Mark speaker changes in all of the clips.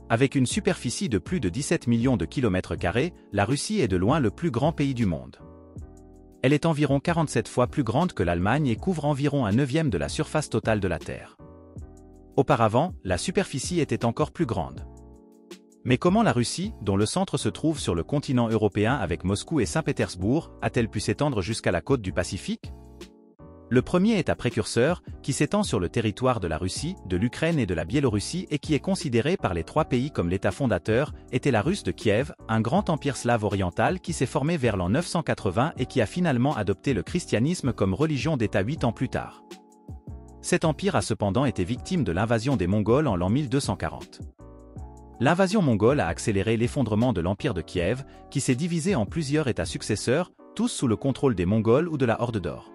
Speaker 1: Avec une superficie de plus de 17 millions de kilomètres carrés, la Russie est de loin le plus grand pays du monde. Elle est environ 47 fois plus grande que l'Allemagne et couvre environ un neuvième de la surface totale de la Terre. Auparavant, la superficie était encore plus grande. Mais comment la Russie, dont le centre se trouve sur le continent européen avec Moscou et Saint-Pétersbourg, a-t-elle pu s'étendre jusqu'à la côte du Pacifique? Le premier État précurseur, qui s'étend sur le territoire de la Russie, de l'Ukraine et de la Biélorussie et qui est considéré par les trois pays comme l'État fondateur, était la Russe de Kiev, un grand empire slave oriental qui s'est formé vers l'an 980 et qui a finalement adopté le christianisme comme religion d'État 8 ans plus tard. Cet empire a cependant été victime de l'invasion des Mongols en l'an 1240. L'invasion mongole a accéléré l'effondrement de l'empire de Kiev, qui s'est divisé en plusieurs États successeurs, tous sous le contrôle des Mongols ou de la Horde d'Or.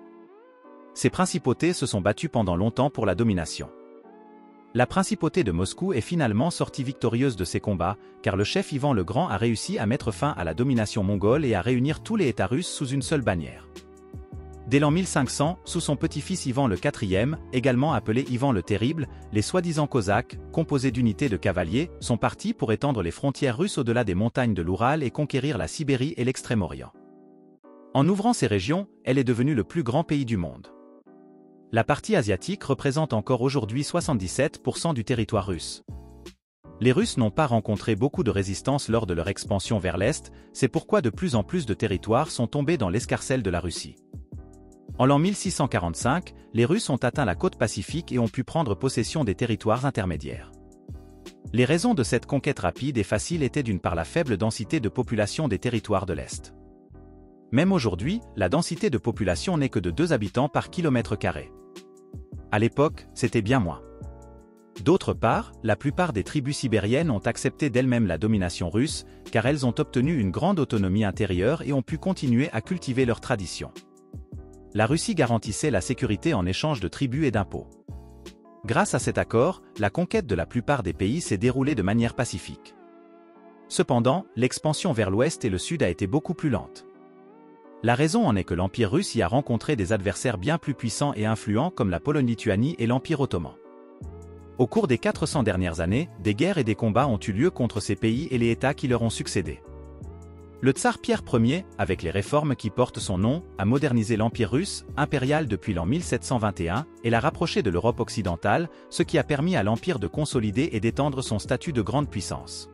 Speaker 1: Ces principautés se sont battues pendant longtemps pour la domination. La principauté de Moscou est finalement sortie victorieuse de ces combats, car le chef Ivan le Grand a réussi à mettre fin à la domination mongole et à réunir tous les États russes sous une seule bannière. Dès l'an 1500, sous son petit-fils Ivan le IV, également appelé Ivan le Terrible, les soi-disant Cosaques, composés d'unités de cavaliers, sont partis pour étendre les frontières russes au-delà des montagnes de l'Oural et conquérir la Sibérie et l'Extrême-Orient. En ouvrant ces régions, elle est devenue le plus grand pays du monde. La partie asiatique représente encore aujourd'hui 77% du territoire russe. Les Russes n'ont pas rencontré beaucoup de résistance lors de leur expansion vers l'Est, c'est pourquoi de plus en plus de territoires sont tombés dans l'escarcelle de la Russie. En l'an 1645, les Russes ont atteint la côte pacifique et ont pu prendre possession des territoires intermédiaires. Les raisons de cette conquête rapide et facile étaient d'une part la faible densité de population des territoires de l'Est. Même aujourd'hui, la densité de population n'est que de 2 habitants par kilomètre carré. À l'époque, c'était bien moins. D'autre part, la plupart des tribus sibériennes ont accepté d'elles-mêmes la domination russe, car elles ont obtenu une grande autonomie intérieure et ont pu continuer à cultiver leurs traditions. La Russie garantissait la sécurité en échange de tribus et d'impôts. Grâce à cet accord, la conquête de la plupart des pays s'est déroulée de manière pacifique. Cependant, l'expansion vers l'ouest et le sud a été beaucoup plus lente. La raison en est que l'Empire russe y a rencontré des adversaires bien plus puissants et influents comme la Pologne-Lituanie et l'Empire ottoman. Au cours des 400 dernières années, des guerres et des combats ont eu lieu contre ces pays et les États qui leur ont succédé. Le tsar Pierre Ier, avec les réformes qui portent son nom, a modernisé l'Empire russe, impérial depuis l'an 1721, et l'a rapproché de l'Europe occidentale, ce qui a permis à l'Empire de consolider et d'étendre son statut de grande puissance.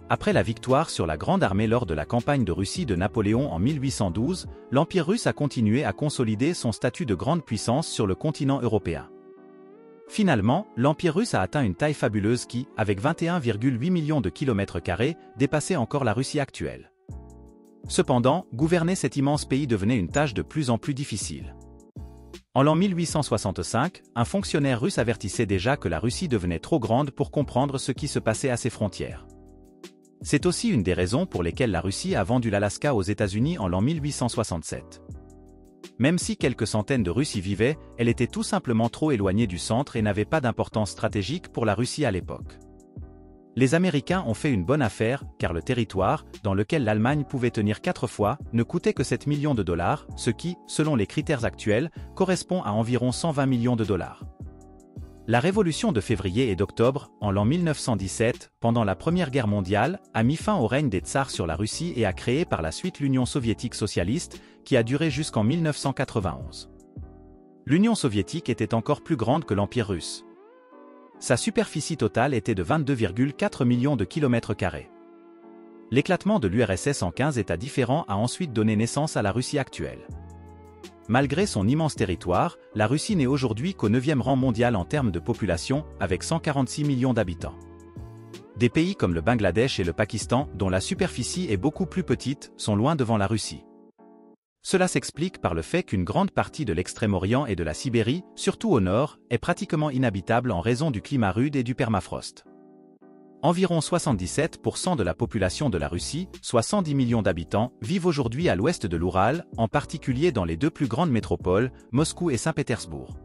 Speaker 1: Après la victoire sur la Grande Armée lors de la campagne de Russie de Napoléon en 1812, l'Empire russe a continué à consolider son statut de grande puissance sur le continent européen. Finalement, l'Empire russe a atteint une taille fabuleuse qui, avec 21,8 millions de kilomètres carrés, dépassait encore la Russie actuelle. Cependant, gouverner cet immense pays devenait une tâche de plus en plus difficile. En l'an 1865, un fonctionnaire russe avertissait déjà que la Russie devenait trop grande pour comprendre ce qui se passait à ses frontières. C'est aussi une des raisons pour lesquelles la Russie a vendu l'Alaska aux États-Unis en l'an 1867. Même si quelques centaines de Russes y vivaient, elle était tout simplement trop éloignée du centre et n'avait pas d'importance stratégique pour la Russie à l'époque. Les Américains ont fait une bonne affaire, car le territoire, dans lequel l'Allemagne pouvait tenir 4 fois, ne coûtait que 7 millions de dollars, ce qui, selon les critères actuels, correspond à environ 120 millions de dollars. La révolution de février et d'octobre, en l'an 1917, pendant la Première Guerre mondiale, a mis fin au règne des tsars sur la Russie et a créé par la suite l'Union soviétique socialiste, qui a duré jusqu'en 1991. L'Union soviétique était encore plus grande que l'Empire russe. Sa superficie totale était de 22,4 millions de kilomètres carrés. L'éclatement de l'URSS en 15 États différents a ensuite donné naissance à la Russie actuelle. Malgré son immense territoire, la Russie n'est aujourd'hui qu'au 9e rang mondial en termes de population, avec 146 millions d'habitants. Des pays comme le Bangladesh et le Pakistan, dont la superficie est beaucoup plus petite, sont loin devant la Russie. Cela s'explique par le fait qu'une grande partie de l'Extrême-Orient et de la Sibérie, surtout au nord, est pratiquement inhabitable en raison du climat rude et du permafrost. Environ 77% de la population de la Russie, soit 110 millions d'habitants, vivent aujourd'hui à l'ouest de l'Oural, en particulier dans les 2 plus grandes métropoles, Moscou et Saint-Pétersbourg.